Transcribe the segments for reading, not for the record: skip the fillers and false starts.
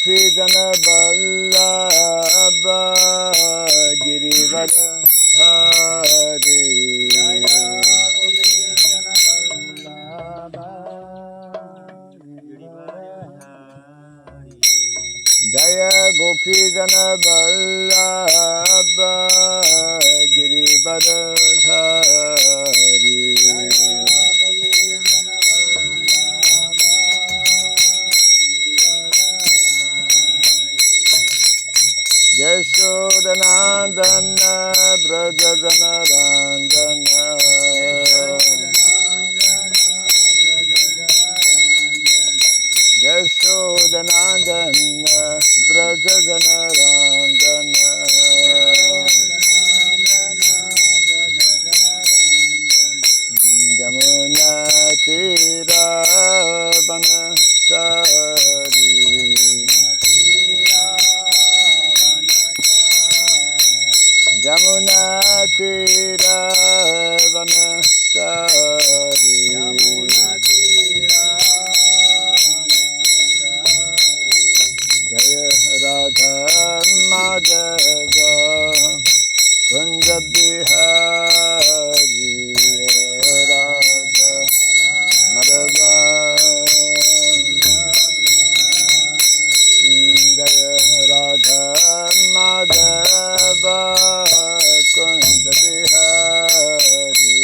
Gopijana Vallabha Girivardhari Jaya Gopijana Vallabha Girivardhari Yashodanandana Brajajana Ranjana Yashodanandana Brajajana Ranjana Jamuna Tira Vanachari Jamuna Tira Vanachari Jaya Radha Madhava Kunja Bihari Radha Madhava Jaya Radha Madhava Kunja Bihari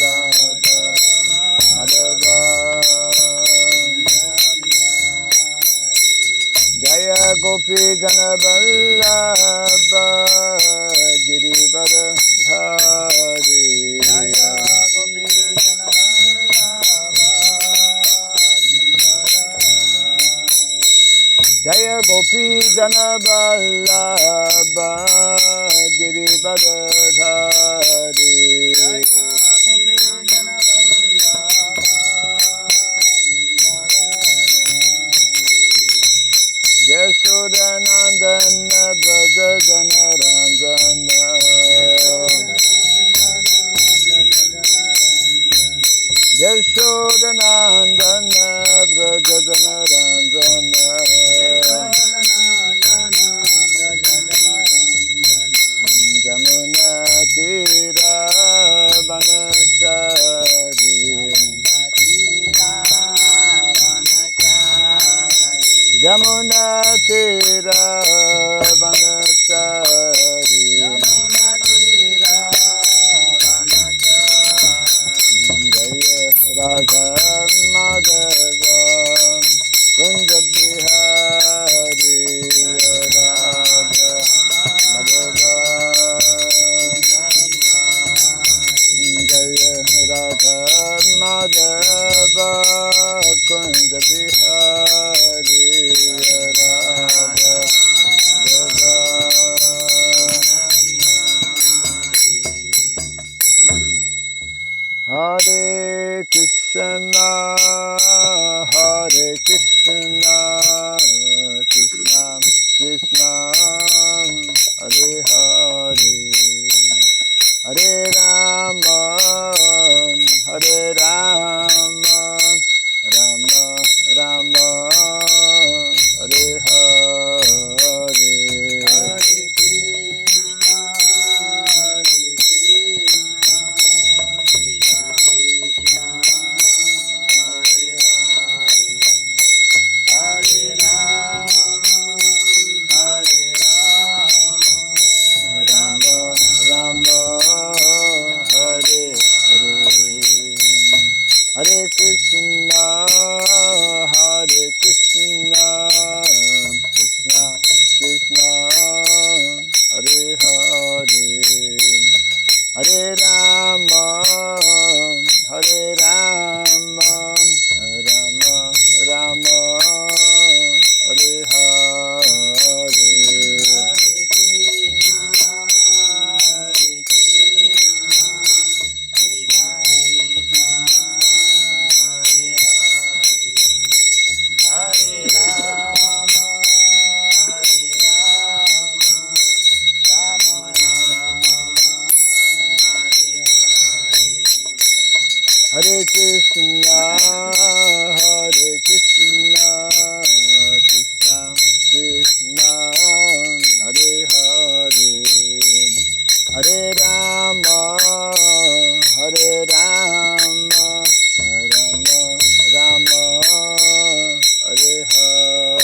Radha Madhava Jaya Gopijana Vallabha Girivardhari Jaya Gopijana Jaya Gopijana Vallabha Girivardhari Yashodanandana Brajajana Ranjana Yashodanandana Brajajana Ranjana Jamuna Tira Vanachari Jamuna Tira Vanachari Jaya Radha Madhava Kunja Bihari Radha Madhava Jaya Radha Madhava Kunja Bihari Radha Madhava Hare Krishna Hare Krishna Krishna Krishna Hare Hare Hare Rama Hare Rama Rama Rama Hare Hare Hare Krishna, Hare Krishna, Krishna Krishna, Hare Hare, Hare Rama, Hare Rama, Rama Rama, Hare Hare. Hare Krishna, Hare Krishna, Krishna Krishna Hare Hare Hare Rama Hare Rama Rama Rama Hare Hare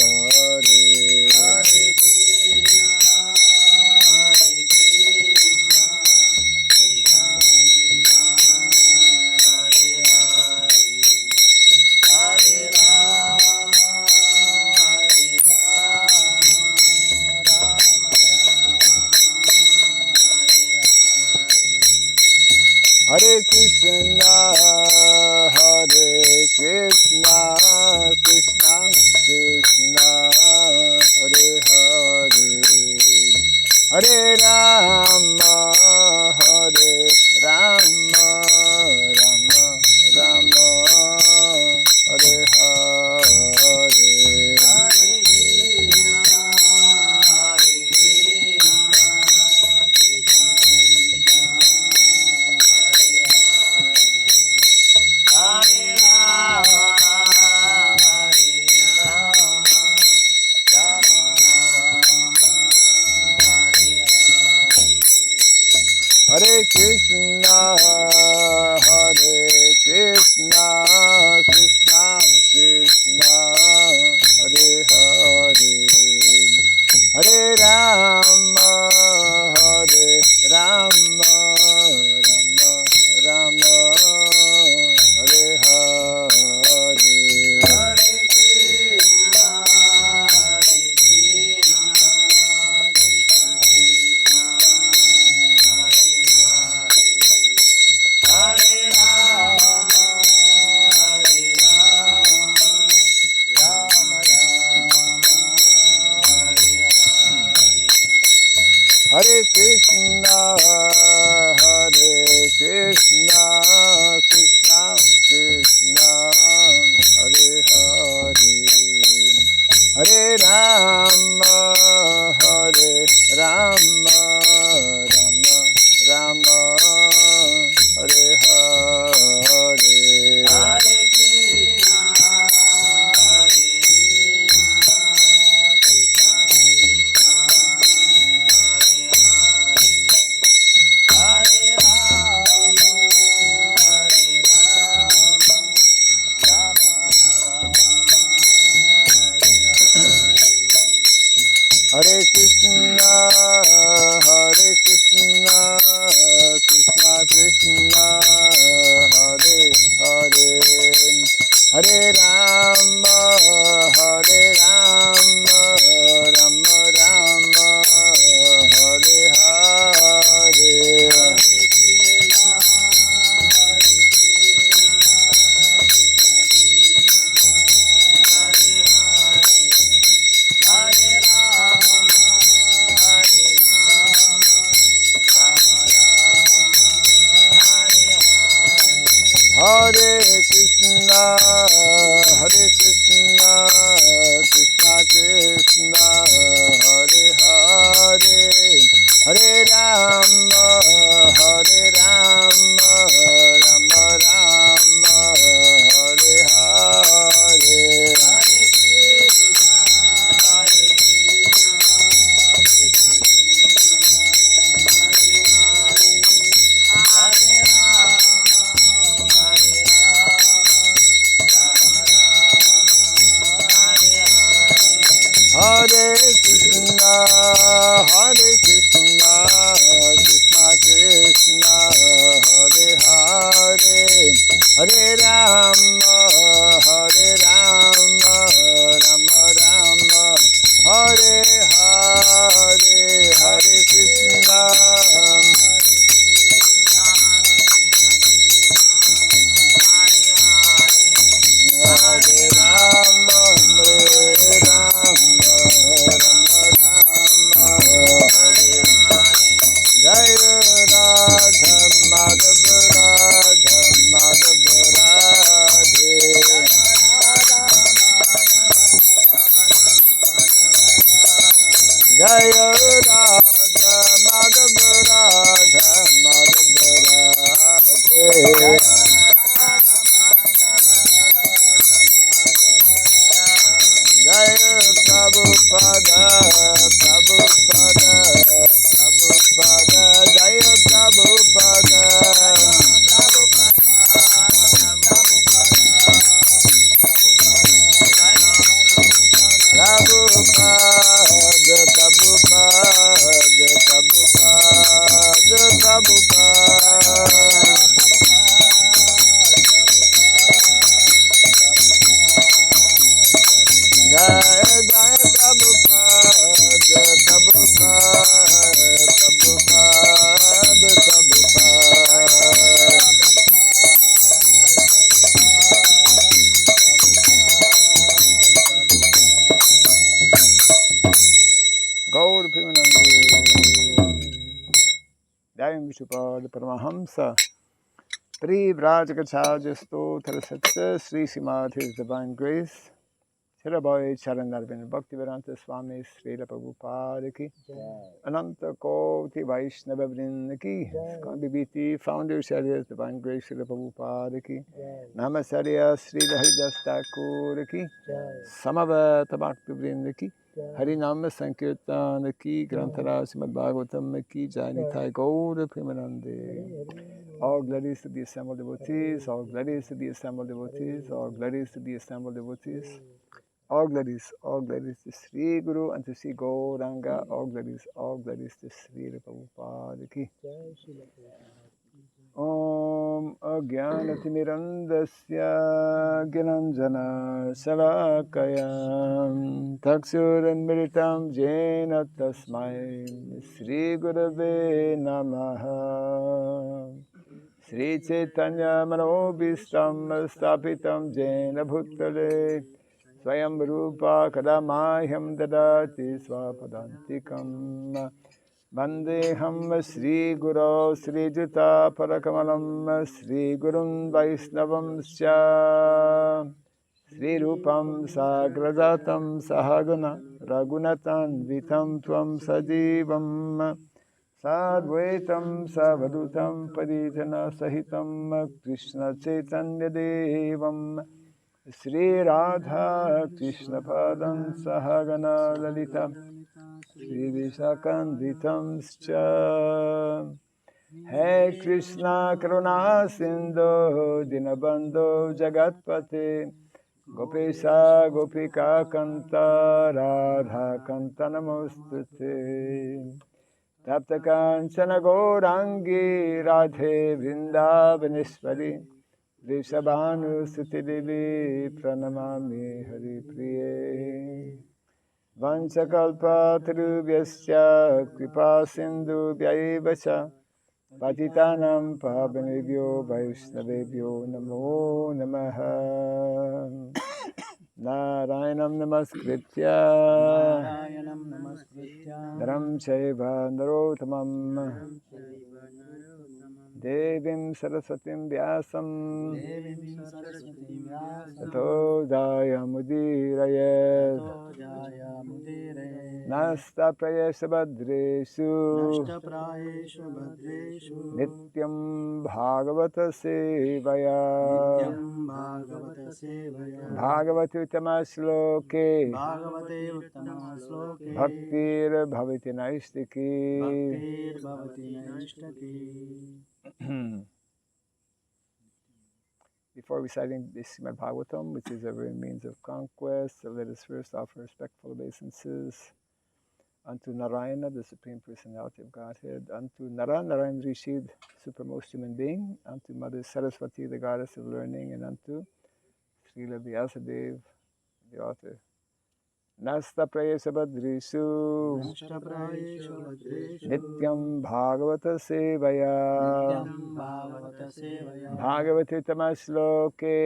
Hare Krishna Krishna Krishna Hare Hare Hare Rama Hare Rama Rama Rama Hare Krishna Krishna Krishna Hare Hare Hare Rama Hare Rama Rama Rama Hare Hare Hare Krishna Krishna Krishna Hare Hare Hare Rama Hare Rama Rama Rama Hare Hare Hare Krishna Krishna Krishna Hare Hare Hare Rama Hare Rama Rama Rama Hare Hare Hare Krishna Krishna Krishna Hare Hare Hare Rama Hare Rama Rama Rama Hare Hare Hare Krishna Krishna Krishna Hare Hare Hare Rama Hare Rama Rama Rama Hare Hare Hare Krishna Krishna Krishna Hare Hare Hare Rama Hare Rama Rama Rama Hare Hare Hare Krishna Krishna Krishna Hare Hare Hare Rama Hare Rama Rama Rama Hare Hare Hare Krishna Hare Rama Hare Hare Krishna Krishna Krishna Hare Hare Hare Rama Hare Rama Rama Rama Hare Hare Hare Krishna Krishna Hare Rama Hare Hare Krishna Krishna Krishna Hare Hare Hare Rama Hare Rama Rama Rama Hare Hare Hare Krishna Hare Rama Hare Rama Rama Rama Hare Jaya Radha Madhava Radha Madhava Radha Shupad Paramahamsa Privrajakachajasto Tarasatsa Sri Srimad His Divine Grace Chiraboy Charanarvin Bhaktivedanta Swami Srila Prabhupada Ki Ananta Koti Vaishnava Vrinda Ki Skandi Biti Founder His Divine Grace Srila Prabhupada Ki Namasarya Srila Haridas Thakur Ki Samavata Bhakti Vrinda Ki Harinama Sankirtan Ki Grantara Srimad Bhagavatam Ki Janitai Gaura Primanande. All glories to the assembled devotees, all glories to the assembled devotees, all glories to the assembled devotees. All glories to Sri Guru and to Sri Gauranga. All glories to Sri Prabhupada Ki. Om Ajnanatimirandasya Gnanjana Salakaya Taksuranmiritam Jena Tasmai Sri Gurave Namaha Sri Chaitanya Manobhistam Stapitam Jena Bhutale Swayam Rupa Kadamahyam Dadati Swapadantikam Vandeham Sri Guru Sri Juta Parakamalam Sri Gurun Vaisnavam Sya Sri Rupam Sagradatam Sahagana Ragunatan Vitam Tvam Sajivam Sadvaitam Savadutam Paditana Sahitam Krishna Chaitanya Devam Sri Radha Krishna Padam Sahagana Lalita Sri Vishakanditam Scha Hey Krishna Karuna Sindhu Dinabandhu Jagatpate Gopesha Gopika Kanta Radha Kanta Namostute Tapta Kanchana Gaurangi Radhe Vrindavaneshwari Vrishabhanu Suti Devi Pranamami Hari Priye Vanchakalpa Tarubhyasya Kripa Sindhu Vyaivacha Patitanam Pavanebhyo Vaishnavebhyo Namo Namaha Narayanam Namaskritya Dharam Chaiva Narotamam Devim Saraswatim Vyasam Tato Jaya Mudirayet Nasta Prayesha Badreshu Nityam Bhagavata Sevaya Bhagavati Uttama Shloke Bhaktir Bhavati Naistiki. Before reciting the Srimad Bhagavatam, which is every means of conquest, let us first offer respectful obeisances unto Narayana, the Supreme Personality of Godhead, unto Narayan Rishi, the supermost human being, unto Mother Saraswati, the Goddess of Learning, and unto Srila Vyasadeva, the author. Nasta Prayesha Badrishu Nityam Bhagavata Sevaya Bhagavati Tamashloke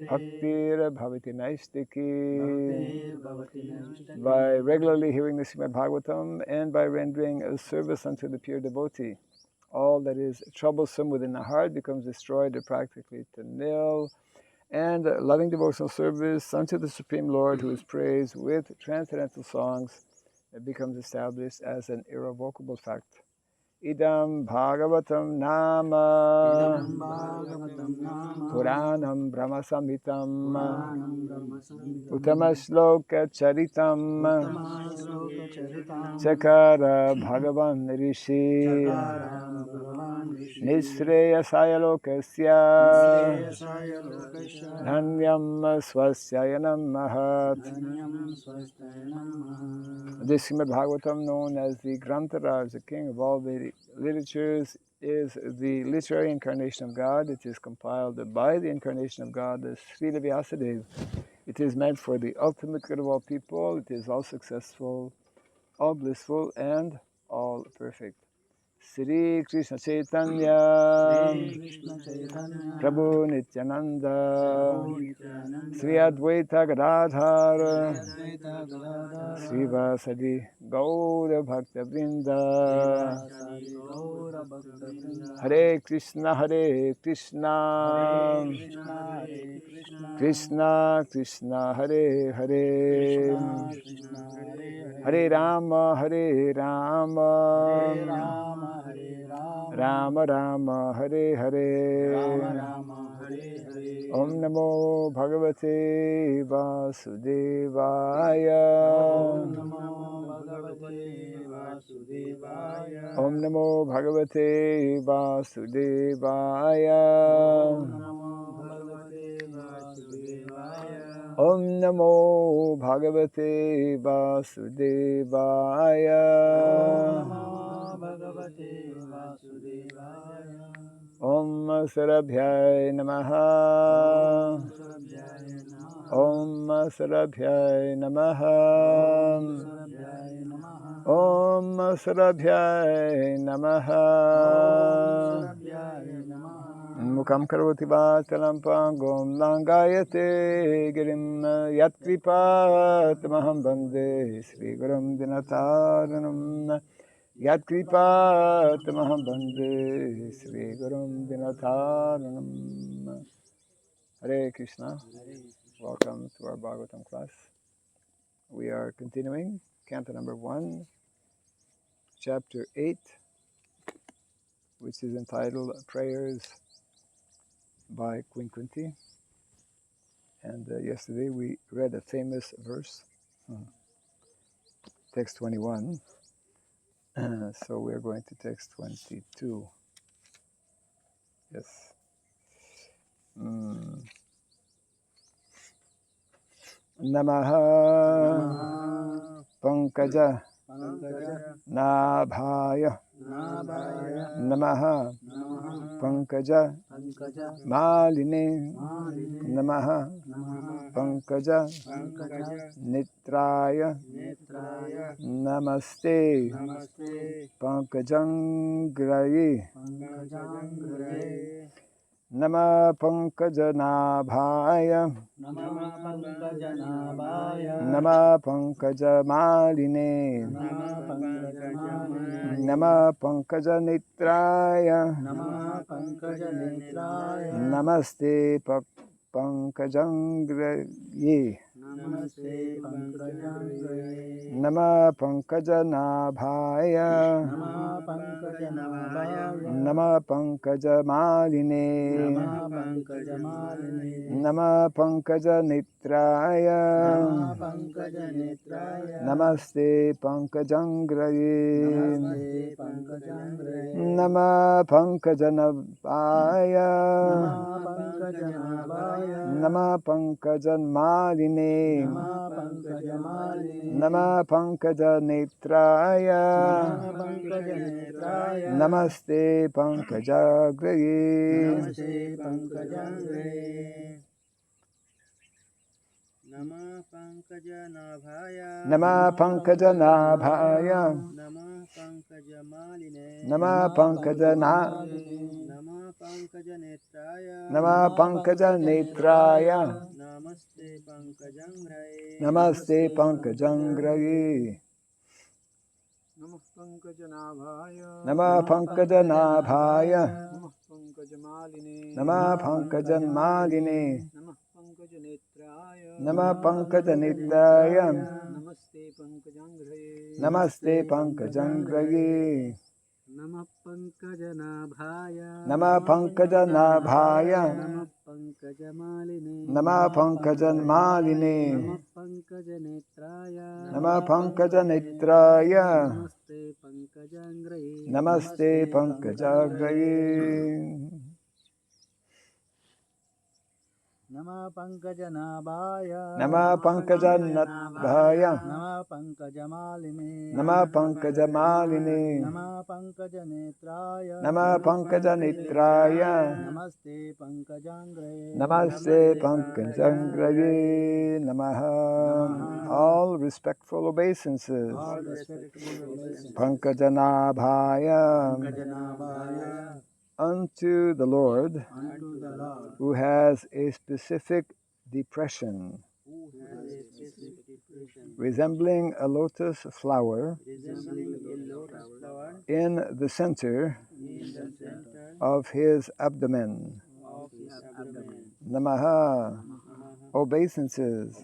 Bhaktir Bhavati Naistiki. By regularly hearing the Srimad Bhagavatam and by rendering a service unto the pure devotee, all that is troublesome within the heart becomes destroyed or practically to nil. And loving devotional service unto the Supreme Lord, who is praised with transcendental songs, it becomes established as an irrevocable fact. Idam Bhagavatam Nama Puranam Brahma Samhitam Uttama Charitam Chakara Bhagavan Rishi Nisreyasaya Lokasya Dhanyam Swasyayanam Mahat. This Srimad Bhagavatam, known as the Grantaraj, the king of all the literatures, is the literary incarnation of God. It is compiled by the incarnation of God, the Srila Vyasadeva. It is meant for the ultimate good of all people. It is all successful, all blissful, and all perfect. Sri Krishna Chaitanya Prabhu Nityananda Sri Advaita Gadadhara Sri Vasadi Gaura Bhakta Vrinda Hare Krishna Hare Krishna Krishna Krishna Hare Hare Hare Rama Hare Rama Rama Rama Hare Hare Om Namo Bhagavate Vasudevaya Om Namo Bhagavate Vasudevaya Om Namo Bhagavate Vasudevaya Om Sarabhyai Namaha Om Sarabhyai Namaha Om Sarabhyai Namaha Mukam Karoti Vatalam Pangom Langayate Girim Yatkripa Tamaham Bande Sri Gurum Dinataranam Yatkripa Tamaham Bande Sri Gurum Dinataranam. Hare Krishna. Welcome to our Bhagavatam class. We are continuing canto number 1, chapter 8, which is entitled Prayers by Queen Kunti. And yesterday we read a famous verse, text 21. So we are going to text 22. Yes. Namaha Pankaja Nabhaya Namaha Pankaja Maline Namaha Pankaja Nitraya Namaste Pankajangraye Nama Pankajanaabhaya Nama Pankajamaline Nama Pankajanitraya Namaste Pankajangraye Nama Pankajanaabhaya Nama Pankajamaline Nama Pankajanitraya Namaste Pankajangraye Nama Pankajanabhaya Nama Pankajanmaline Nama Pankajanitraya Namaste Pankajagraye Nama Pankajanabhaya Nama Pankajanabhaya Nama Pankajamaline Nama Pankajana Nama Pankajanetraya Nama Pankajanitraya Namaste Pankajangraye Namaste Pankajangraye Namah Pankajanabhaya Nama Pankajanabhaya Namah Pankajamaline Nama Pankajanmaline Namah Pankajanetraya Nama Pankajanitraya Namaste Pankajangraye Namaste Pankajangraye Namah Pankajanabhaya Nama Pankajanabhaya Namah Pankajamaline Nama Pankajanmaline Namah Pankajanetraya Nama Pankajanitraya Namaste Pankajangraye Namaste Pankajangraye Nama Pankajanabhaya. Nama Pankajanabhaya. Nama Pankajamalini. Nama Pankajamalini. Nama Pankajanetraya. Nama Pankajanitraya. Namaste Pankajangraye. Namaste Pankajangraye Namaha. All respectful obeisances. All respectable obeisances. Pankajanabhaya. Pankajanabhaya. Unto the Lord, Unto the Lord. who has a specific depression Who has a specific depression. resembling a lotus flower Resembling a lotus flower. in the center In the center of his abdomen. of his abdomen. Namaha. Obeisances.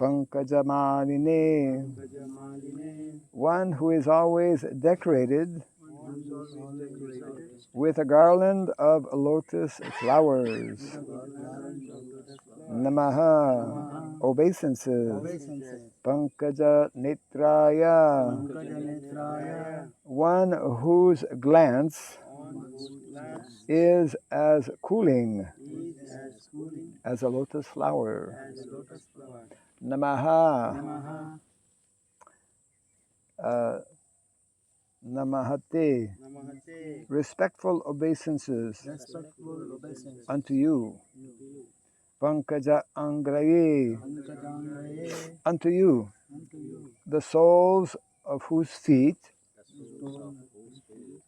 Pankajamalini. Pankajamalini. One who is always decorated One who is always decorated with a garland of lotus flowers. with a garland of lotus flowers. Namaha. Obeisances. Obeisances. Pankajanitraya. Pankajanetraya. One whose glance On whose glance is as cooling is as cooling as a lotus flower. as a lotus flower. Namaha. Namaha. Namahate. Namahate. Respectful obeisances Respectful obeisance. unto you. Pankaja Angraye. Pankajangraye. Unto you, Unto you. the soles of whose feet Stone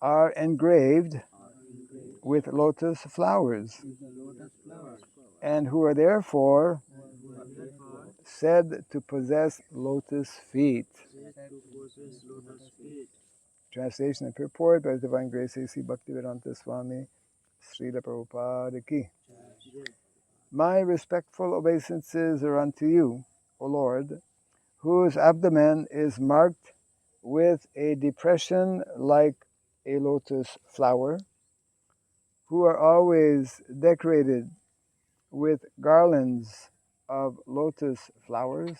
are engraved with lotus flowers, is the lotus flower. and who are therefore Who are therefore said to possess lotus feet. said to possess lotus feet. Translation and purport by His Divine Grace A.C. Bhaktivedanta Swami Srila Prabhupada Ki. My respectful obeisances are unto you, O Lord, whose abdomen is marked with a depression like a lotus flower, who are always decorated with garlands of lotus flowers,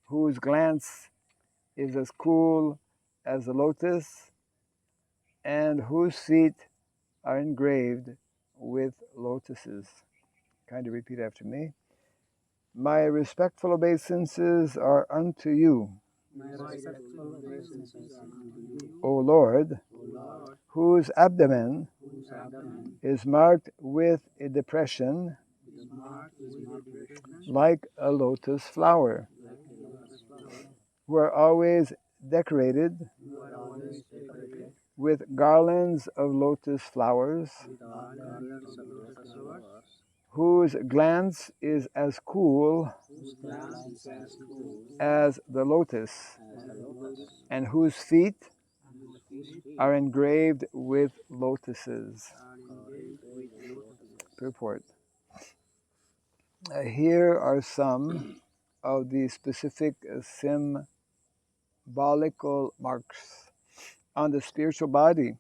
whose glance is as cool as the lotus, and whose feet are engraved with lotuses. Kindly repeat after me. My respectful obeisances are unto you, My respectful obeisances unto you, O Lord, O Lord, whose abdomen whose abdomen is marked with a depression is marked with a depression like a lotus flower, like a lotus flower, who are always decorated who are always decorated with garlands of lotus flowers, with garlands of lotus flowers, whose glance is as cool whose glance is as cool as the lotus, as a lotus, and whose feet and whose feet are engraved with lotuses. are engraved with lotuses. Purport. Here are some of the specific symbolical marks on the spiritual body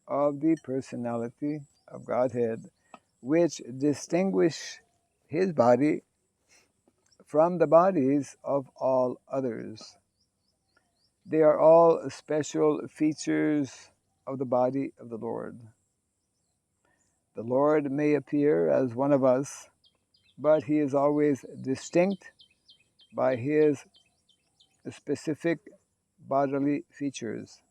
of the personality of Godhead, which distinguish his body from the bodies of all others. They are all special features of the body of the Lord. The Lord may appear as one of us, but he is always distinct by his specific bodily features.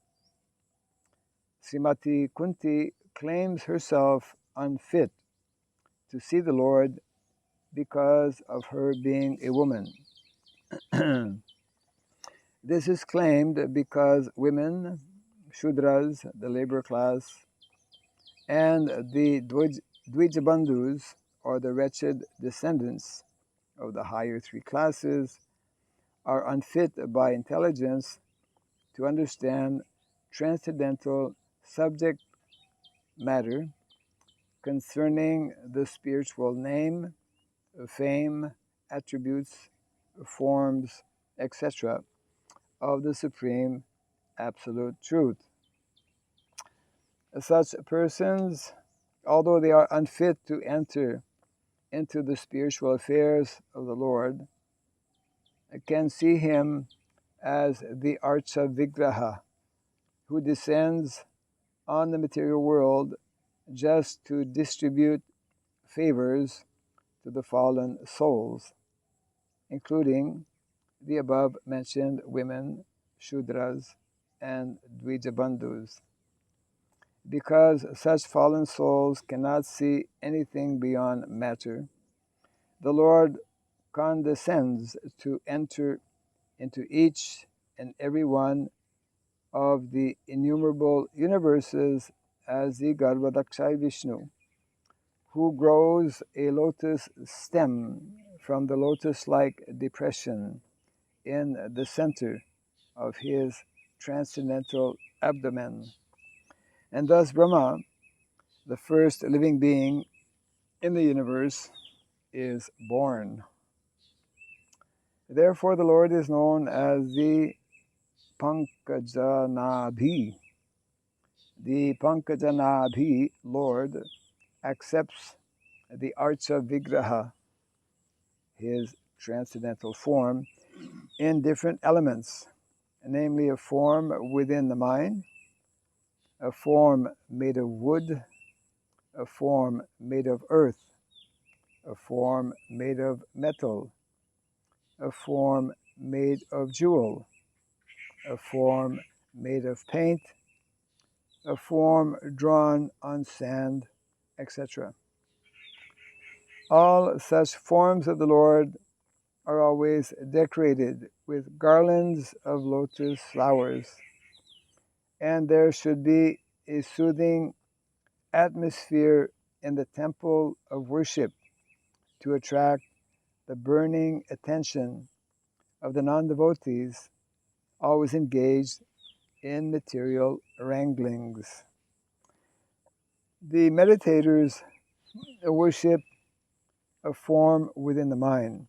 Srimati Kunti claims herself unfit to see the Lord because of her being a woman. This is claimed because women, Shudras, the labor class, and the Dvijabandhus, or the wretched descendants of the higher three classes, are unfit by intelligence to understand transcendental subject matter concerning the spiritual name, fame, attributes, forms, etc. of the Supreme Absolute Truth. Such persons, although they are unfit to enter into the spiritual affairs of the Lord, can see him as the Archa Vigraha, who descends on the material world just to distribute favors to the fallen souls, including the above mentioned women, Shudras, and Dvijabandhus. Because such fallen souls cannot see anything beyond matter, the Lord condescends to enter into each and every one of the innumerable universes as the Garbhadakshay Vishnu, who grows a lotus stem from the lotus-like depression in the center of his transcendental abdomen. And thus Brahma, the first living being in the universe, is born. Therefore the Lord is known as the Pankajanabhi. The Pankajanabhi Lord accepts the Archa Vigraha, his transcendental form, in different elements, namely a form within the mind, a form made of wood, a form made of earth, a form made of metal, a form made of jewel, a form made of paint, a form drawn on sand, etc. All such forms of the Lord are always decorated with garlands of lotus flowers, and there should be a soothing atmosphere in the temple of worship to attract the burning attention of the non-devotees always engaged in material wranglings. The meditators worship a form within the mind.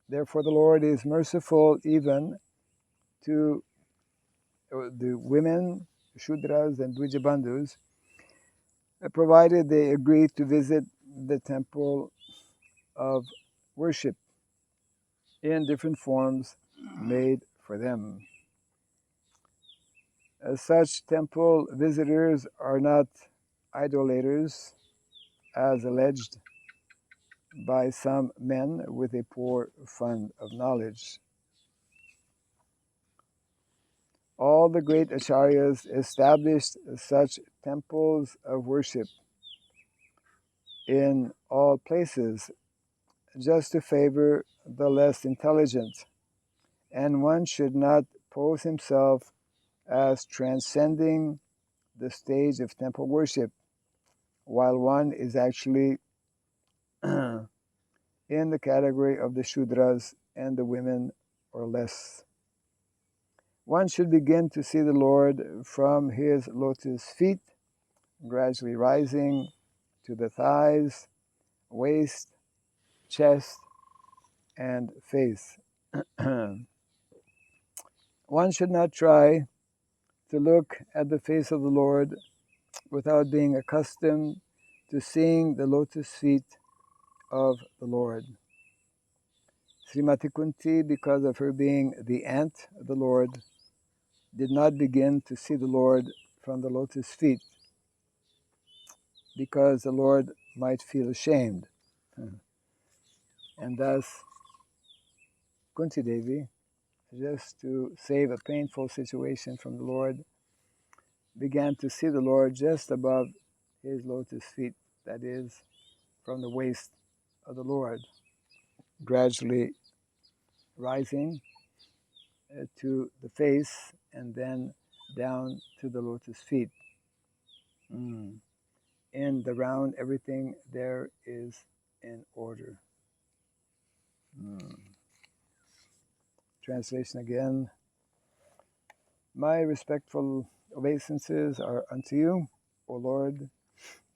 Therefore, the Lord is merciful even to the women, Shudras, and Dvijabandhus, provided they agree to visit the temple of worship in different forms made for them. As such temple visitors are not idolaters, as alleged by some men with a poor fund of knowledge. All the great acharyas established such temples of worship in all places just to favor the less intelligent, and one should not pose himself as transcending the stage of temple worship while one is actually in the category of the Shudras and the women or less. One should begin to see the Lord from his lotus feet, gradually rising to the thighs, waist, chest, and face. One should not try to look at the face of the Lord without being accustomed to seeing the lotus feet of the Lord. Srimati Kunti, because of her being the aunt of the Lord, did not begin to see the Lord from the lotus feet because the Lord might feel ashamed. And thus, Kunti Devi, just to save a painful situation from the Lord, began to see the Lord just above his lotus feet, that is, from the waist of the Lord, gradually rising to the face and then down to the lotus feet. In the round, everything there is in order. Translation again. My respectful obeisances are unto you, O Lord,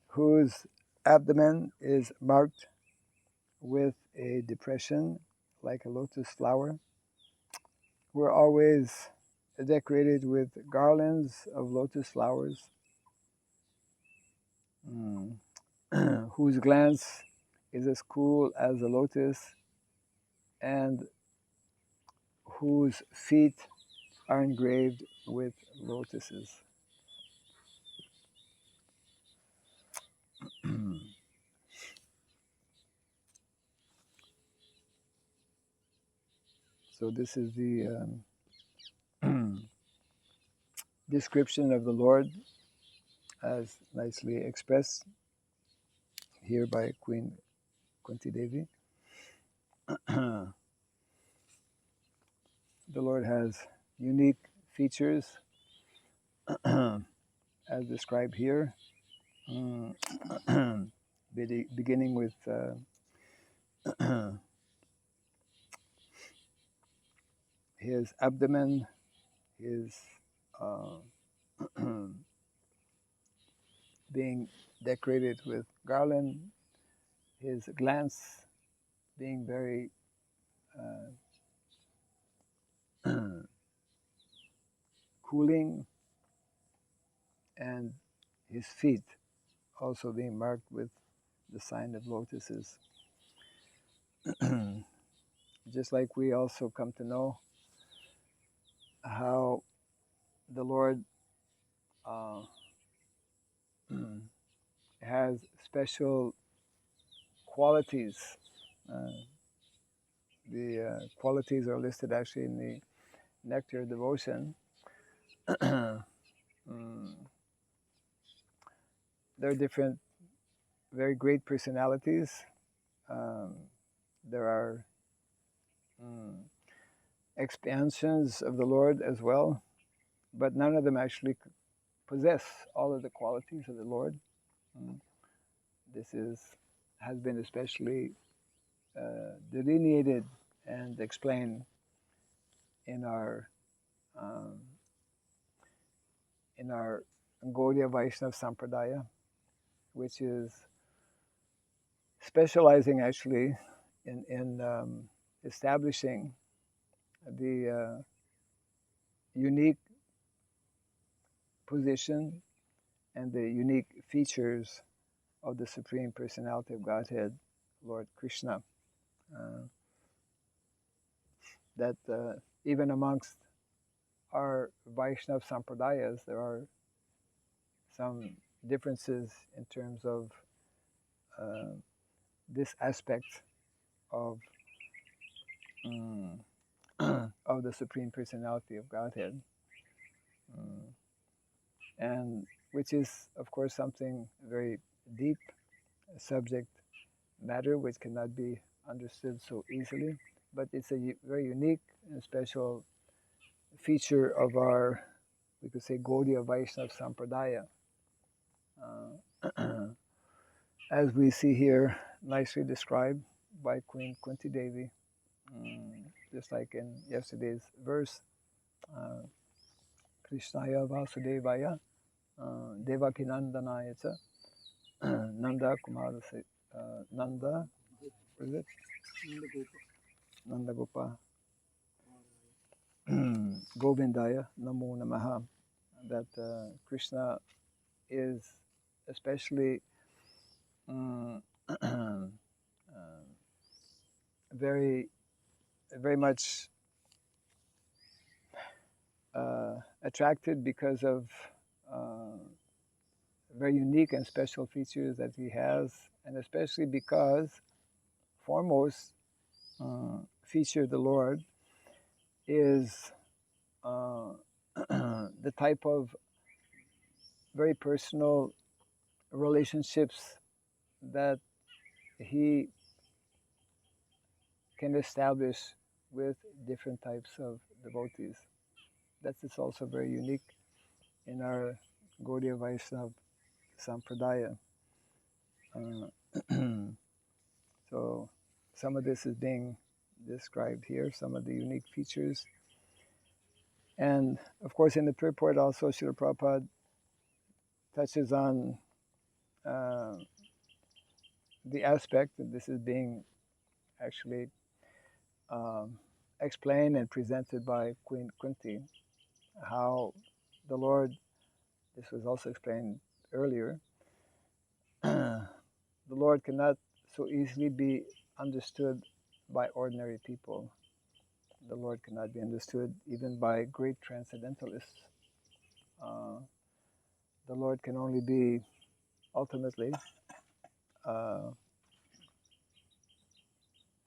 whose abdomen is marked with a depression like a lotus flower. We're always decorated with garlands of lotus flowers, whose glance is as cool as a lotus, and whose feet are engraved with lotuses. So this is the description of the Lord as nicely expressed here by Queen Kunti Devi. The Lord has unique features as described here, beginning with his abdomen, his being decorated with garland, his glance being very cooling, and his feet also being marked with the sign of lotuses. Just like we also come to know how the Lord has special qualities. The qualities are listed actually in the Nectar of Devotion. There are different, very great personalities. There are expansions of the Lord as well, but none of them actually possess all of the qualities of the Lord. This has been especially delineated and explained in our Gaudiya Vaishnava Sampradaya, which is specializing actually in establishing the unique position and the unique features of the Supreme Personality of Godhead, Lord Krishna. That even amongst our Vaishnava Sampradayas, there are some differences in terms of this aspect of of the Supreme Personality of Godhead, and which is, of course, something very deep, subject matter which cannot be understood so easily, but it's a very unique and special feature of our, we could say, Gaudiya Vaishnava Sampradaya. As we see here, nicely described by Queen Kunti Devi, just like in yesterday's verse, Krishnaya Vasudevaya Devakinandanaya cha Nanda Kumara Nanda, what is it? Nanda Gopa Govindaya Namo Namaha. That Krishna is especially very, very much attracted because of very unique and special features that he has, and especially because foremost feature of the Lord is the type of very personal relationships that he can establish with different types of devotees. That is also very unique in our Gaudiya Vaishnava Sampradaya. So some of this is being described here, some of the unique features. And of course in the purport also Srila Prabhupada touches on the aspect that this is being actually explained and presented by Queen Kunti, how the Lord, this was also explained earlier, the Lord cannot so easily be understood by ordinary people. The Lord cannot be understood even by great transcendentalists. The Lord can only be ultimately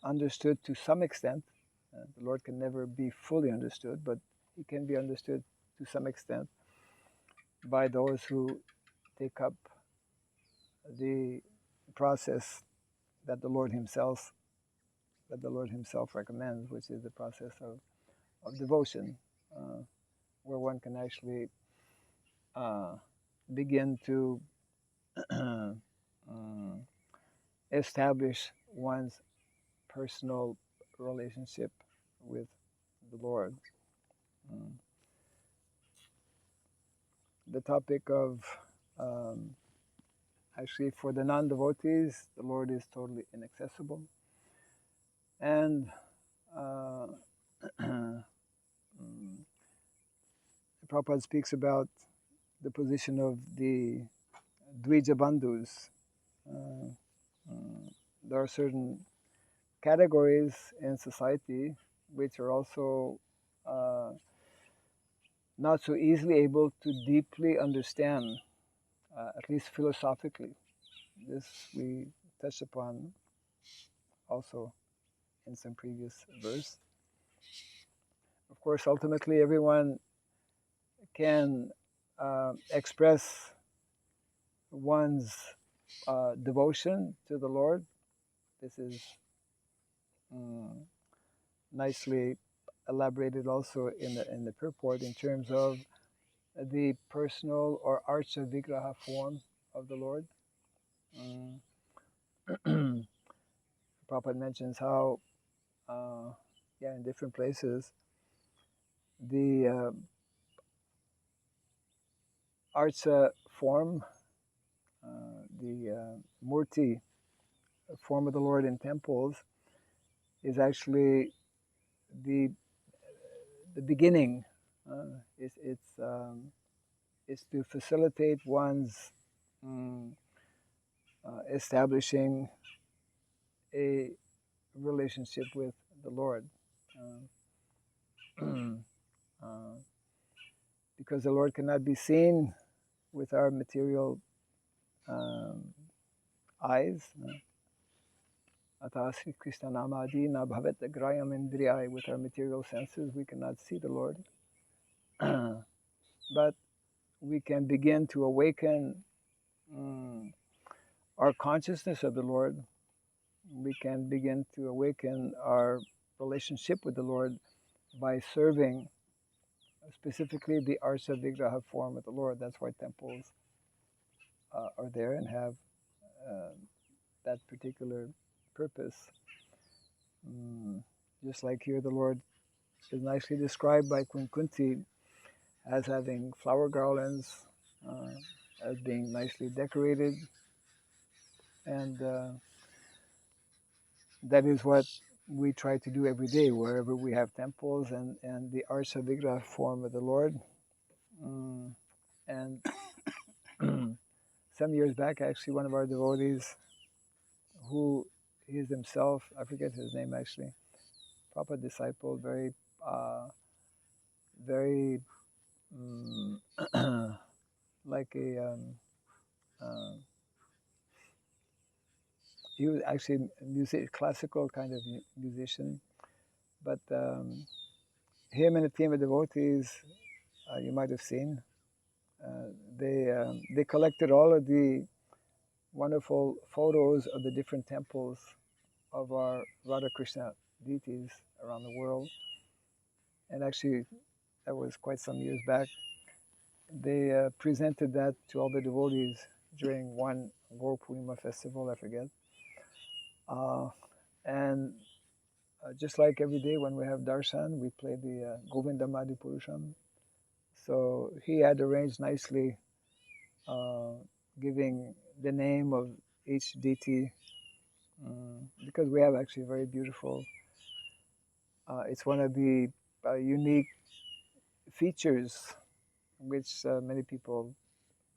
understood to some extent The Lord can never be fully understood, but he can be understood to some extent by those who take up the process that the Lord Himself recommends, which is the process of devotion, where one can actually begin to establish one's personal relationship with the Lord. The topic of actually, for the non-devotees, the Lord is totally inaccessible. And Prabhupada speaks about the position of the Dvija Bandhus. There are certain categories in society which are also not so easily able to deeply understand, at least philosophically. This we touched upon also in some previous verse. Of course, ultimately, everyone can express one's devotion to the Lord. This is nicely elaborated also in the purport in terms of the personal or archa vigraha form of the Lord. Prabhupada mentions how, in different places, the archa form, the murti form of the Lord in temples, is actually the beginning. It's to facilitate one's establishing a relationship with the Lord. Because the Lord cannot be seen with our material eyes. With our material senses, we cannot see the Lord. But we can begin to awaken our consciousness of the Lord. We can begin to awaken our relationship with the Lord by serving specifically the Arsa Vigraha form of the Lord. That's why temples are there and have that particular purpose. Just like here, the Lord is nicely described by Queen Kunti as having flower garlands, as being nicely decorated, and that is what we try to do every day wherever we have temples and the Arsa Vigraha form of the Lord. And some years back, actually, one of our devotees, who is himself, I forget his name actually, Papa disciple, very like a he was actually a classical kind of musician, but him and a team of devotees, you might have seen, they collected all of the wonderful photos of the different temples of our Radha Krishna deities around the world. And actually, that was quite some years back. They presented that to all the devotees during one Gaur Purnima festival, I forget. And just like every day when we have darshan, we play the Govindam Adi Purusham. So he had arranged nicely, giving the name of each deity, because we have actually very beautiful, it's one of the unique features which many people,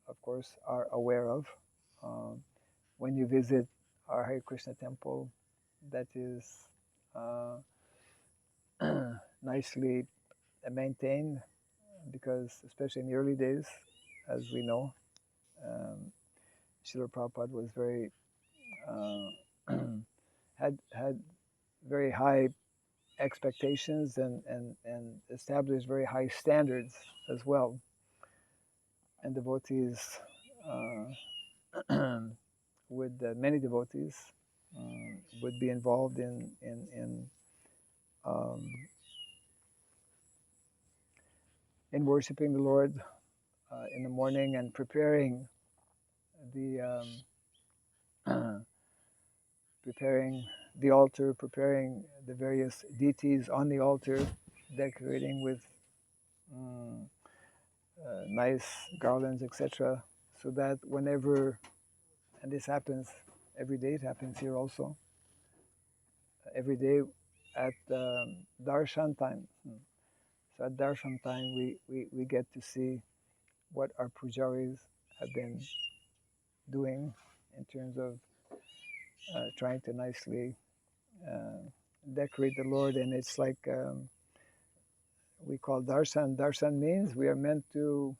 of course, are aware of. When you visit our Hare Krishna temple, that is nicely maintained, because especially in the early days, as we know, Srila Prabhupada was very had very high expectations and establish very high standards as well. And devotees, with many devotees, would be involved um, in worshiping the Lord in the morning and preparing the preparing the altar, preparing the various deities on the altar, decorating with nice garlands, etc. So that whenever, and this happens every day, it happens here also, every day at darshan time. So at darshan time, we get to see what our pujaris have been doing in terms of trying to nicely decorate the Lord. And it's like we call darshan. Darshan means we are meant to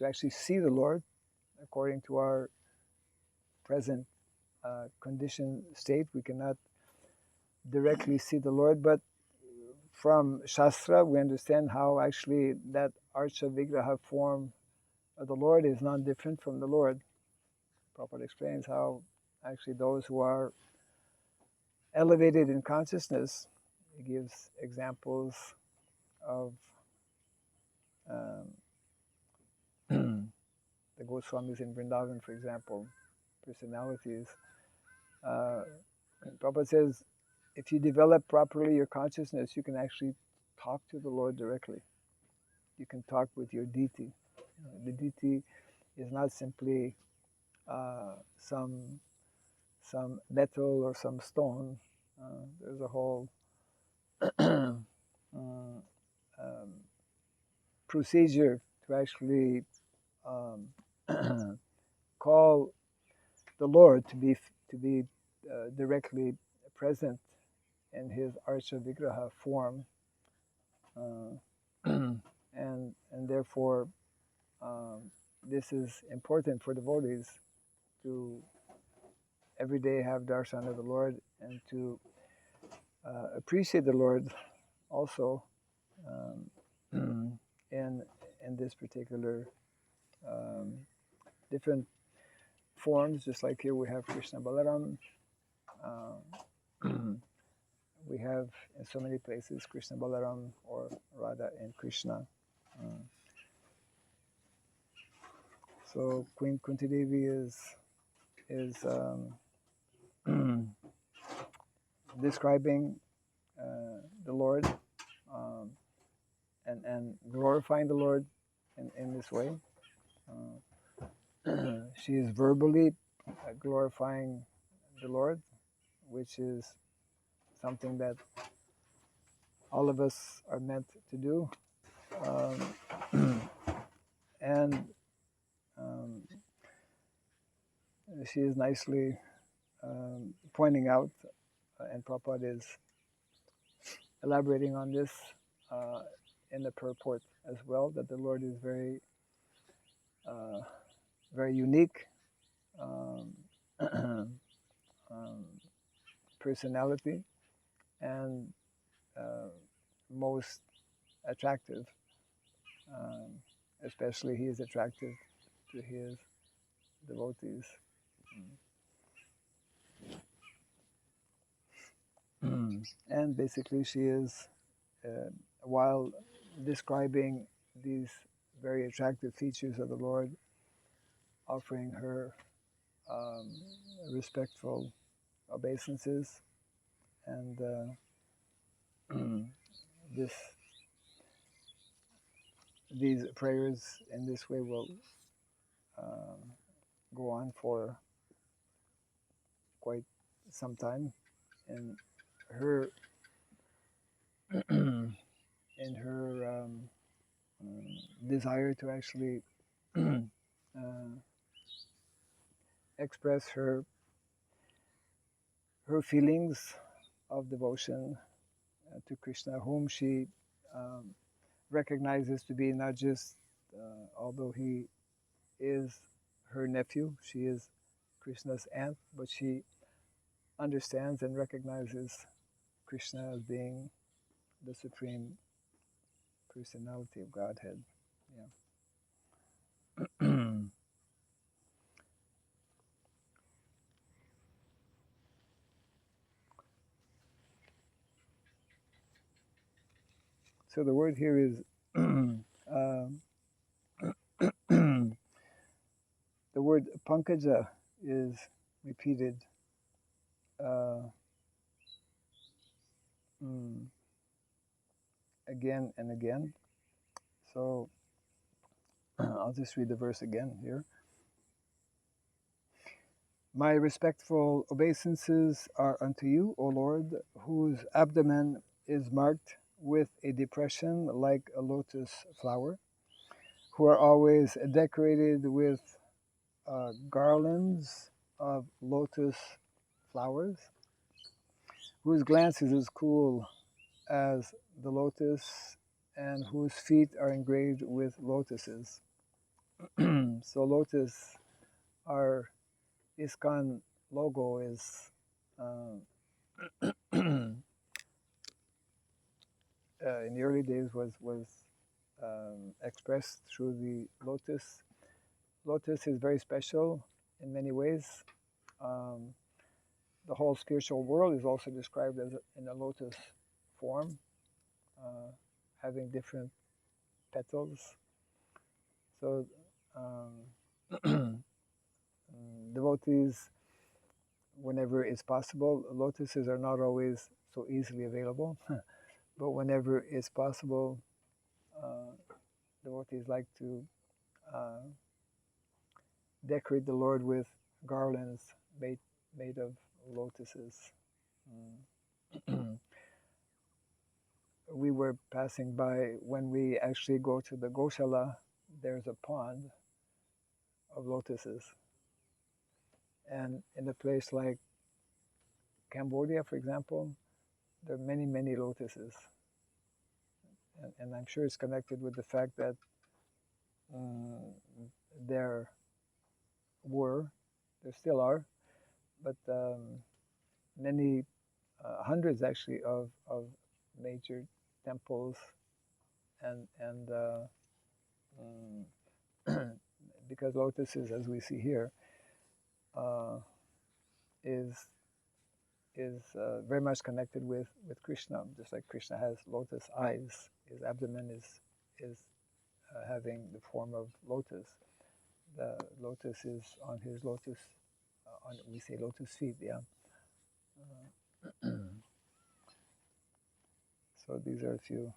actually see the Lord according to our present condition state. We cannot directly see the Lord, but from Shastra we understand how actually that Archa Vigraha form of the Lord is not different from the Lord. Prabhupada explains how actually those who are elevated in consciousness, he gives examples of the Goswamis in Vrindavan, for example, personalities. Prabhupada says, if you develop properly your consciousness, you can actually talk to the Lord directly. You can talk with your deity. The deity is not simply some metal or some stone. There's a whole procedure to actually call the Lord to be directly present in his Archa Vigraha form, and therefore this is important for devotees to every day have darshan of the Lord and to appreciate the Lord also in this particular different forms. Just like here we have Krishna Balaram. We have in so many places Krishna Balaram or Radha and Krishna. So Queen Kunti Devi is describing the Lord and glorifying the Lord in this way. She is verbally glorifying the Lord, which is something that all of us are meant to do. And she is nicely pointing out, and Prabhupada is elaborating on this in the purport as well, that the Lord is very, very unique personality and most attractive. Especially he is attractive to his devotees. And basically she is, while describing these very attractive features of the Lord, offering her respectful obeisances, and these prayers in this way will go on for quite some time, and her in her desire to actually express her feelings of devotion to Krishna, whom she recognizes to be not just, although he is her nephew, she is Krishna's aunt, but she understands and recognizes Krishna as being the Supreme Personality of Godhead. Yeah. So the word here is the word pankaja is repeated uh, again and again. So I'll just read the verse again here. My respectful obeisances are unto you, O Lord, whose abdomen is marked with a depression like a lotus flower, who are always decorated with garlands of lotus flowers, whose glance is as cool as the lotus, and whose feet are engraved with lotuses. So lotus, our ISKCON logo is in the early days was expressed through the lotus. Lotus is very special in many ways. The whole spiritual world is also described as in a lotus form, having different petals. So devotees, whenever it's possible, lotuses are not always so easily available, but whenever it's possible, devotees like to decorate the Lord with garlands made of lotuses. We were passing by, when we actually go to the Goshala, there's a pond of lotuses. And in a place like Cambodia, for example, there are many, many lotuses. And I'm sure it's connected with the fact that there still are, but many, hundreds actually, of major temples and because lotuses, as we see here, is very much connected with Krishna, just like Krishna has lotus eyes. His abdomen is having the form of lotus. The lotus is on his lotus, we say lotus feet, yeah. So these are a few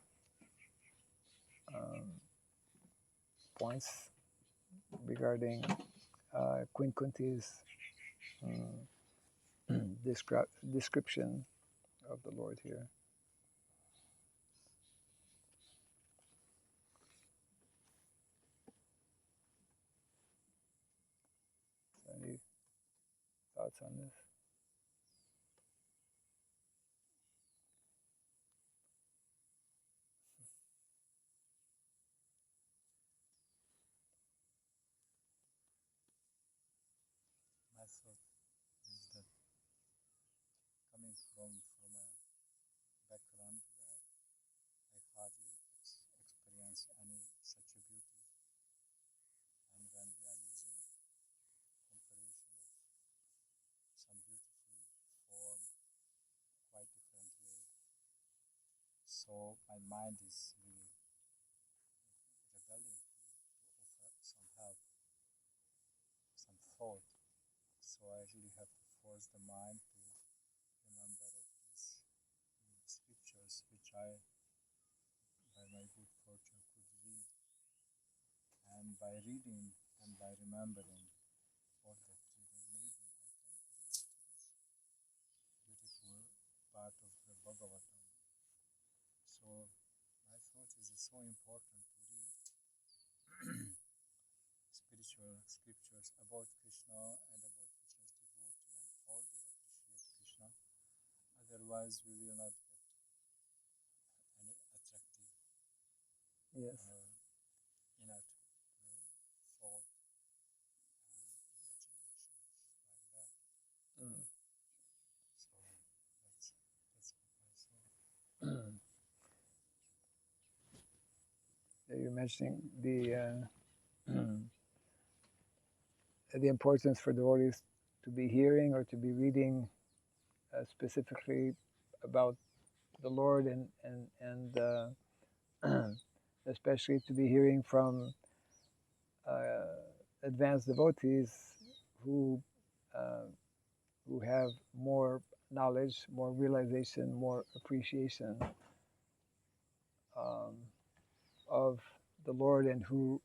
points regarding Queen Kunti's description of the Lord here. Any thoughts on this? My thought is that coming from a background where I hardly experience any such a beauty, and when we are using comparison of some beautiful form, quite different way, so my mind is really rebelling to offer some help, some thought. So I really have to force the mind to remember of these scriptures which I, by my good fortune, could read. And by reading and by remembering all that reading, maybe I can relate to this beautiful part of the Bhagavatam. So my thought is it's so important to read spiritual scriptures about Krishna and about Krishna's devotee and how they appreciate Krishna. Otherwise, we will not get any attractive Yes. inner thought and imaginations like that. So that's my thought. mentioning the importance for devotees to be hearing or to be reading specifically about the Lord, and especially to be hearing from advanced devotees who have more knowledge, more realization, more appreciation of the Lord, and who,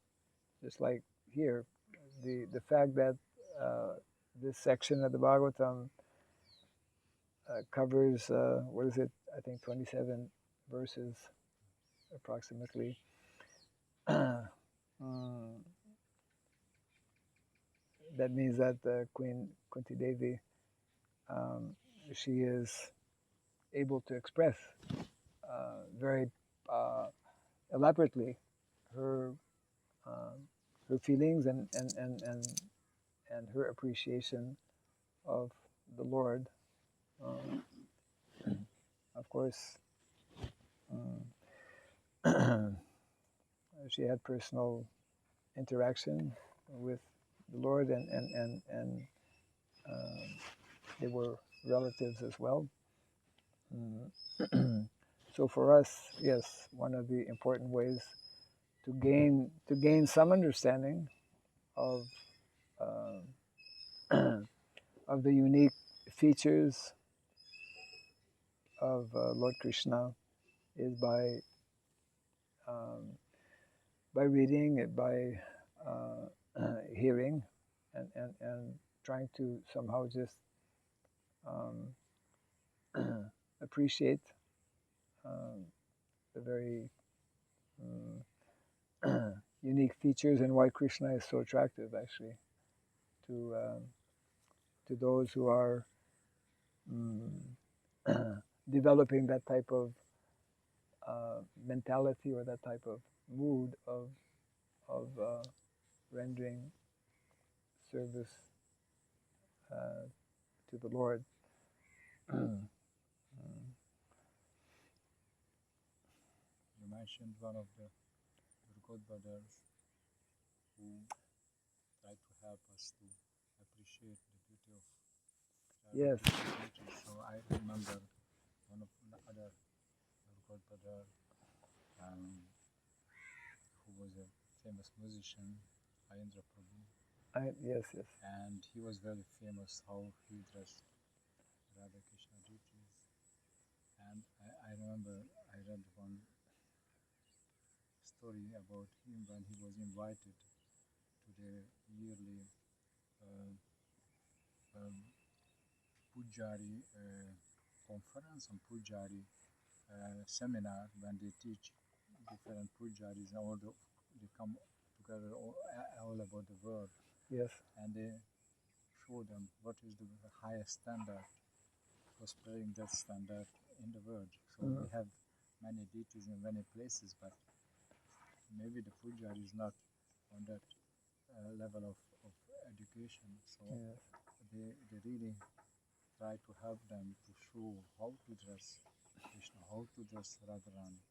just like here, the fact that this section of the Bhagavatam covers, what is it, I think 27 verses approximately. That means that Queen Kunti Devi, she is able to express very elaborately her her feelings and her appreciation of the Lord. Of course, she had personal interaction with the Lord, and they were relatives as well. So for us, yes, one of the important ways to gain some understanding of of the unique features of Lord Krishna is by reading it, by hearing, and trying to somehow just appreciate the very unique features and why Krishna is so attractive, actually, to those who are developing that type of mentality or that type of mood of rendering service to the Lord. You mentioned one of the good brothers who tried to help us to appreciate the beauty of Yes. beauty. So I remember one of the other good brother who was a famous musician, Ayendra Prabhu. Yes. And he was very famous how he dressed Radha Krishna deities. And I remember I read one story about him when he was invited to the yearly Pujari conference and Pujari seminar, when they teach different Pujaris and they come together all about the world. Yes. And they show them what is the highest standard for spreading that standard in the world. So we have many deities in many places, but maybe the Pujari is not on that level of education. So Yes. they really try to help them to show how to dress Krishna, how to dress Radharani.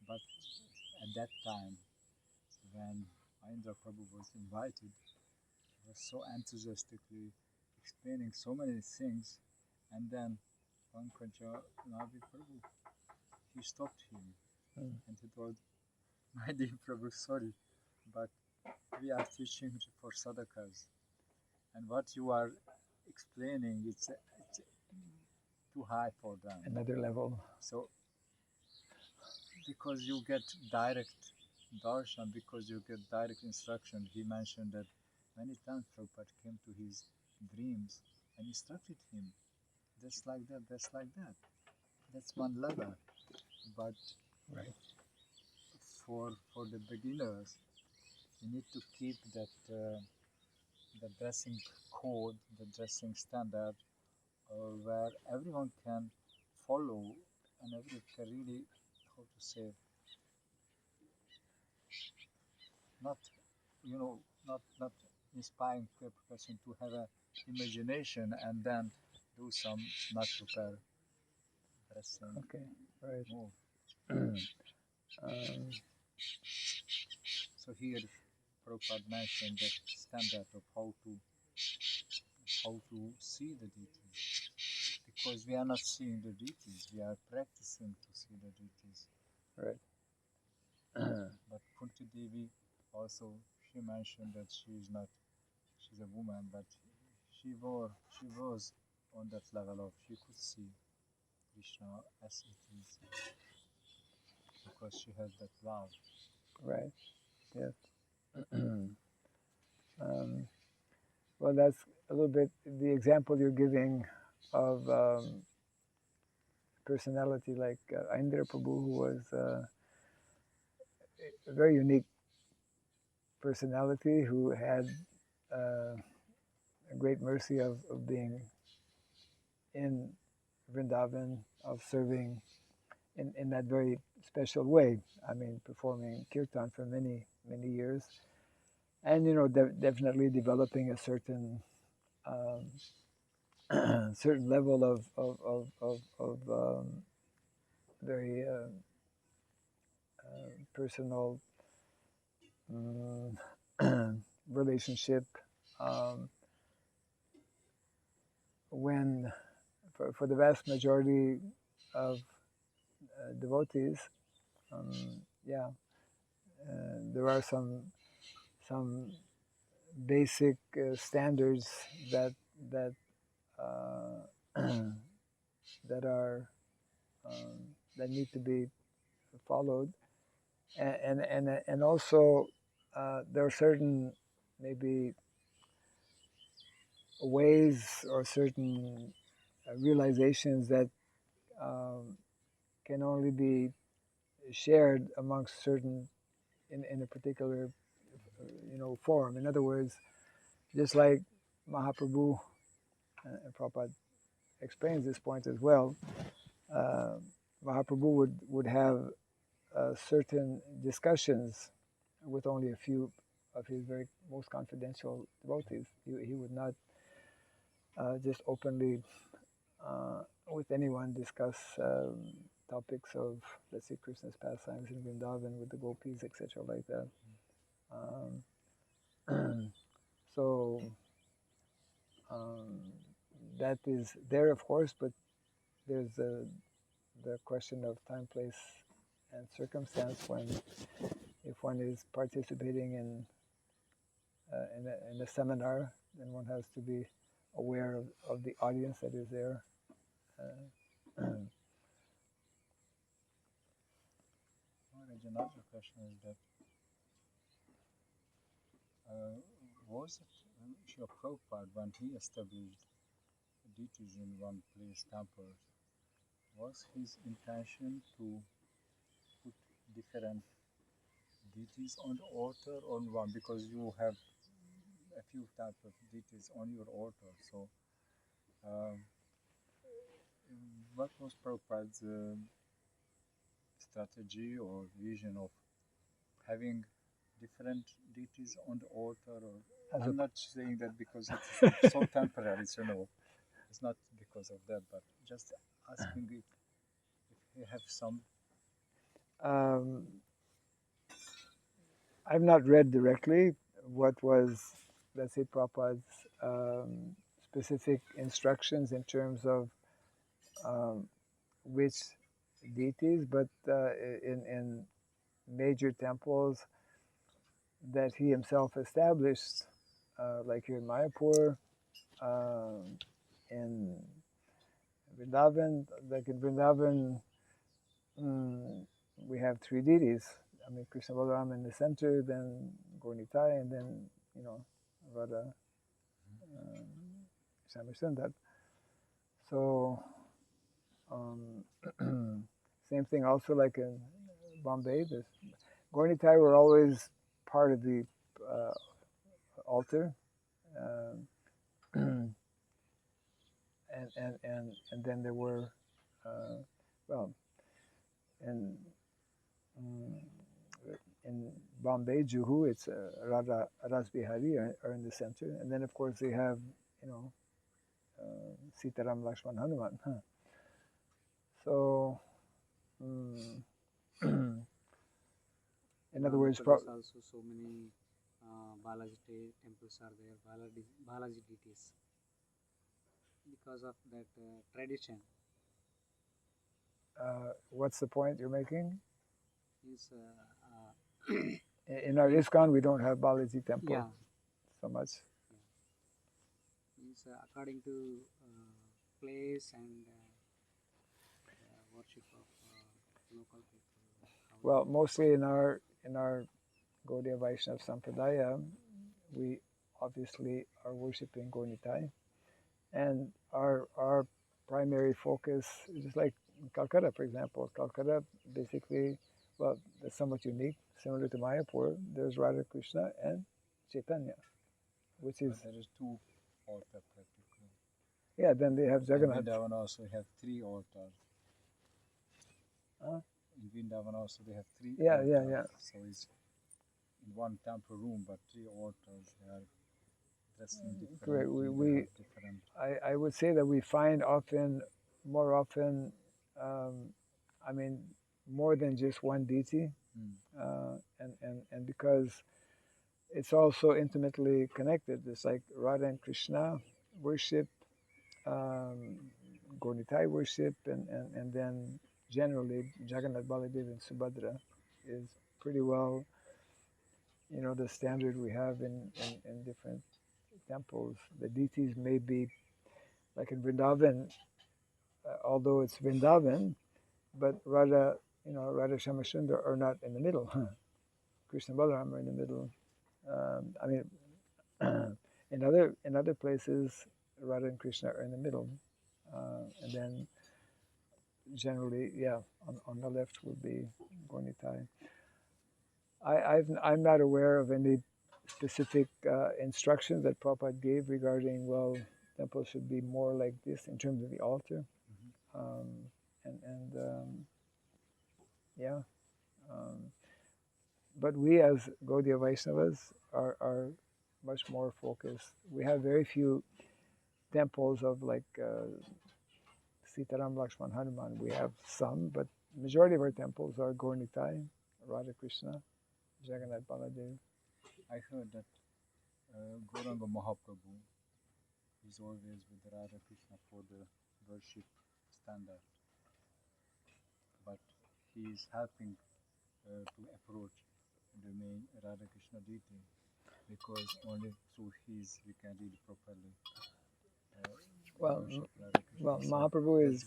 But at that time, when Ayendra Prabhu was invited, he was so enthusiastically explaining so many things, and then Pankaja Navi Prabhu, he stopped him and he told, "My dear Prabhu, sorry, but we are teaching for sadhakas, and what you are explaining, it's too high for them." Another level. So, because you get direct darshan, because you get direct instruction, he mentioned that many times Prabhupada came to his dreams and instructed him, that's like that, that's like that. That's one level. But right, for the beginners, you need to keep that the dressing code, the dressing standard, where everyone can follow and everyone can really, how to say, not, not inspiring a person to have an imagination and then do some not prepared dressing okay, right. move. So here Prabhupada mentioned that standard of how to see the deities. Because we are not seeing the deities, we are practicing to see the deities. Right. But Kunti Devi also, she mentioned that she's a woman, but she was on that level of she could see Krishna as it is because she has that love. Right. Yes. Well, that's a little bit the example you're giving of personality like Indra Prabhu, who was a very unique personality who had a great mercy of being in Vrindavan, of serving in that very special way. I mean, performing kirtan for many, many years. And, definitely developing a certain certain level of very personal relationship when for the vast majority of devotees, yeah, there are some basic standards that uh, that are that need to be followed, and also there are certain maybe ways or certain realizations that can only be shared amongst certain in a particular form. In other words, just like Mahaprabhu and Prabhupada explains this point as well, uh, Mahaprabhu would have certain discussions with only a few of his very most confidential devotees. He would not just openly with anyone discuss topics of, let's say, Krishna's pastimes in Vrindavan with the gopis, etc., like that. So that is there, of course, but there's the question of time, place, and circumstance when, if one is participating in a seminar, then one has to be aware of the audience that is there. Another question is that was it Srila Prabhupada when he established deities in one place, temples, was his intention to put different deities on the altar on one? Because you have a few types of deities on your altar. So, what was Prabhupada's strategy or vision of having different deities on the altar? Or I'm not saying that because it's so temporary, so no, it's not because of that, but just asking if you have some. I've not read directly what was, let's say, Prabhupada's specific instructions in terms of which deities, but in major temples that he himself established, like here in Mayapur, in Vrindavan, like in Vrindavan, we have three deities. I mean, Krishna Balaram in the center, then Gaurnitai, and then, Radha, Shamir. So, same thing also like in Bombay. The Gaurnitai were always part of the altar. And then there were, well, in in Bombay, Juhu, it's Radha Rasbihari are in the center, and then of course they have, Sitaram, Lakshman, Hanuman. So, In other words, also so many Balaji temples are there, Balaji deities. Because of that tradition. What's the point you're making? Is In our ISKCON, we don't have Balaji temple so much. Means according to place and worship of local people. Well, mostly in our Gaudiya Vaishnava Sampradaya, we obviously are worshipping Gaunitai, and our primary focus is just like Calcutta, for example. Calcutta, basically, well, that's somewhat unique, similar to Mayapur. There's Radha Krishna and Chaitanya, which is. There is 2 altars practically. Yeah, then they have Jagannath. In Vrindavan also have 3 altars. In Vrindavan also they have 3 altars. Yeah. So it's in one temple room, but 3 altars. They are dressed in different. Correct. Different. I would say that we find more often, I mean, more than just one deity, and because it's also intimately connected. It's like Radha and Krishna worship, Gaunitai worship, and then generally Jagannath, Baladev, and Subhadra is pretty well, the standard we have in different temples. The deities may be like in Vrindavan, although it's Vrindavan, but Radha, Radha Shamashundar are not in the middle. Krishna and Balaram are in the middle. I mean, in other places, Radha and Krishna are in the middle, and then generally, on the left would be Gaunitai. I'm not aware of any specific instructions that Prabhupada gave regarding, temples should be more like this in terms of the altar. But we as Gaudiya Vaishnavas are much more focused. We have very few temples of like Sitaram, Lakshman, Hanuman. We have some, but majority of our temples are Gaunitai, Radha Krishna, Jagannath Baladev. I heard that Gauranga Mahaprabhu is always with Radha Krishna for the worship standard, but he is helping to approach the main Radha Krishna deity, because only through his we can read properly. Worship Radha Krishna. Well, Mahaprabhu is.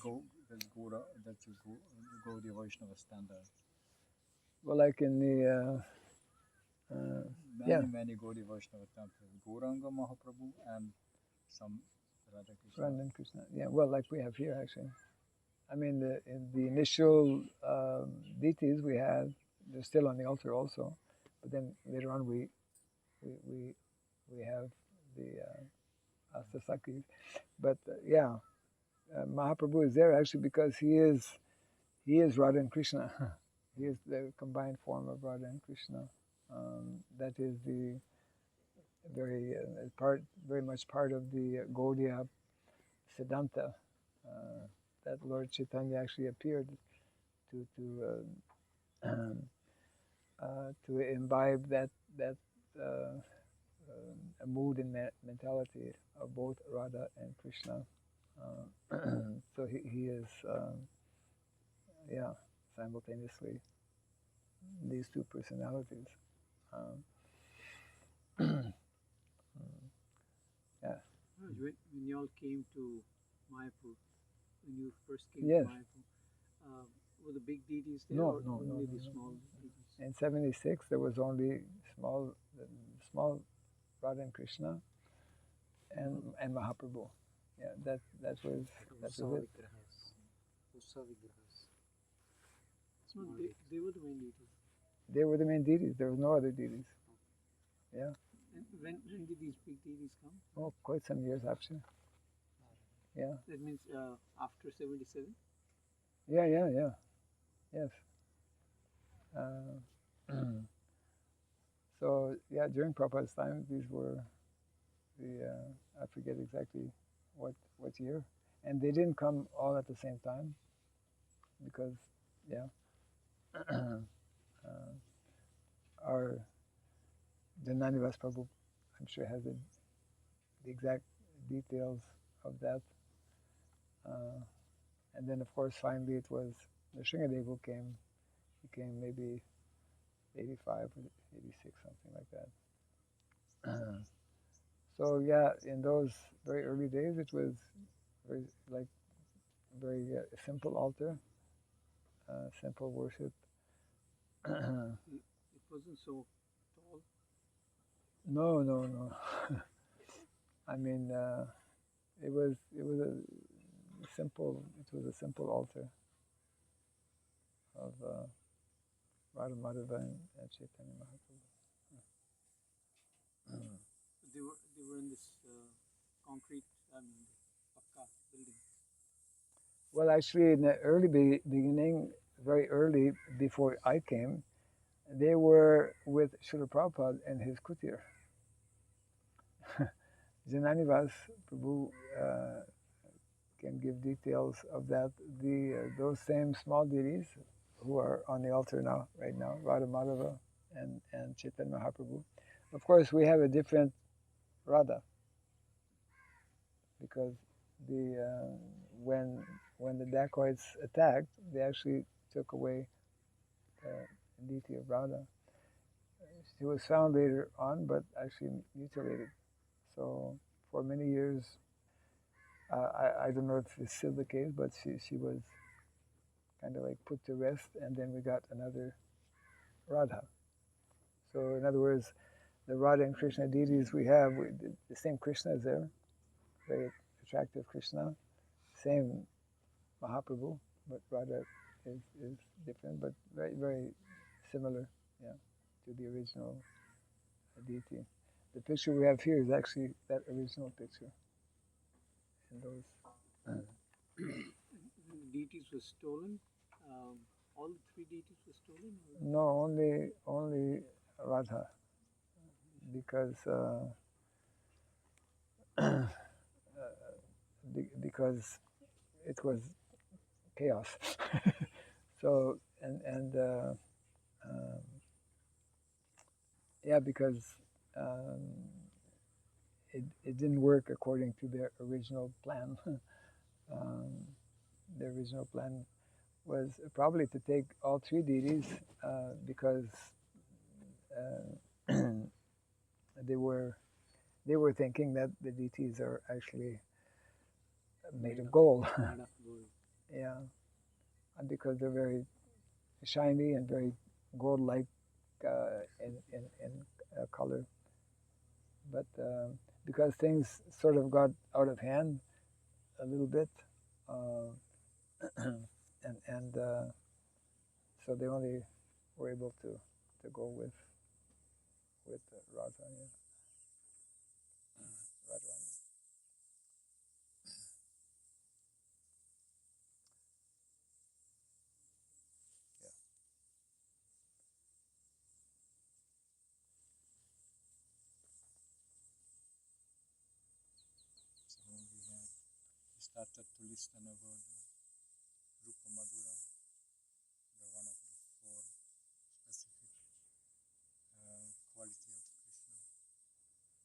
That's Gaudiya Vaishnava standard. Well, like in the. Many Gaudiya Vaishnava temples, Gauranga Mahaprabhu and some Radha Krishna. Radha Krishna. Yeah, well, like we have here actually. I mean, the initial deities we had, they're still on the altar also, but then later on we have the Astasakis. But Mahaprabhu is there actually because he is Radha and Krishna. He is the combined form of Radha and Krishna. That is the very much part of the Gaudiya Siddhanta. That Lord Chaitanya actually appeared to imbibe that mood and mentality of both Radha and Krishna. So he is simultaneously these two personalities. When you all came to Mayapur, when you first came Yes. to Mayapur, were the big deities there? No, only the small deities? In '76, there was only small Radha and Krishna and Mahaprabhu. Yeah, that was it. So they were the main deities. They were the main deities. There was no other deities. Yeah. And when did these big deities come? Oh, quite some years after. Yeah. That means after 77? Yeah. Yes. So during Prabhupada's time, these were I forget exactly what year, and they didn't come all at the same time, because our Jananivas Prabhu, I'm sure, has the exact details of that. And then, of course, finally it was Nrsimhadev who came. He came maybe 85 or 86, something like that. So yeah, in those very early days, it was very simple altar, simple worship. It wasn't so tall. No. I mean, it was a simple. It was a simple altar of Radha Madhava and Chaitanya Mahaprabhu. They were in this concrete, pakka building. Well, actually, in the early beginning, very early before I came, they were with Srila Prabhupada in his kutir. Jananivas Prabhu can give details of that. Those same small deities who are on the altar now, right now, Radha Madhava and Chaitanya Mahaprabhu. Of course, we have a different Radha because when the dacoits attacked, they actually took away the deity of Radha. She was found later on, but actually mutilated. So for many years, I don't know if it's still the case, but she was kind of like put to rest, and then we got another Radha. So in other words, the Radha and Krishna deities we have, the same Krishna is there, very attractive Krishna, same Mahaprabhu, but Radha is different, but very, very similar, yeah, to the original deity. The picture we have here is actually that original picture. And those. The deities were stolen. All the three deities were stolen. No, only Radha, because because it was chaos. So yeah, because it didn't work according to their original plan. The original plan was probably to take all three deities because they were thinking that the deities are actually made of gold. Yeah, and because they're very shiny and very gold-like in color. But because things sort of got out of hand a little bit, and so they only were able to go with Radharani. Yeah. So we started to listen about Rupa Madhura, the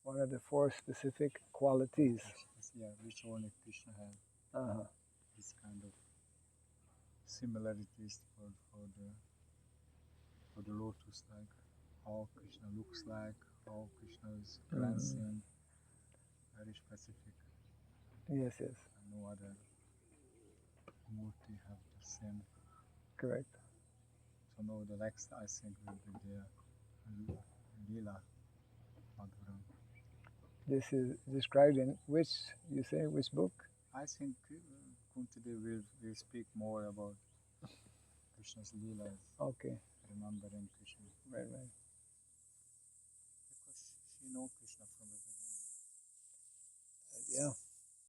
one of the four specific quality of Krishna. One of the four specific qualities. Yeah, which only Krishna has. This kind of similarities for the lotus, like how Krishna looks like, how Krishna is glancing, very specific. Yes. And no other Murti have the same. Correct. So now the next, I think, will be the Lila Madhuram. This is described in which book? I think Kuntidev will speak more about Krishna's Leelas. Okay. Remembering Krishna. Right. Because she knows Krishna from the beginning. Yeah.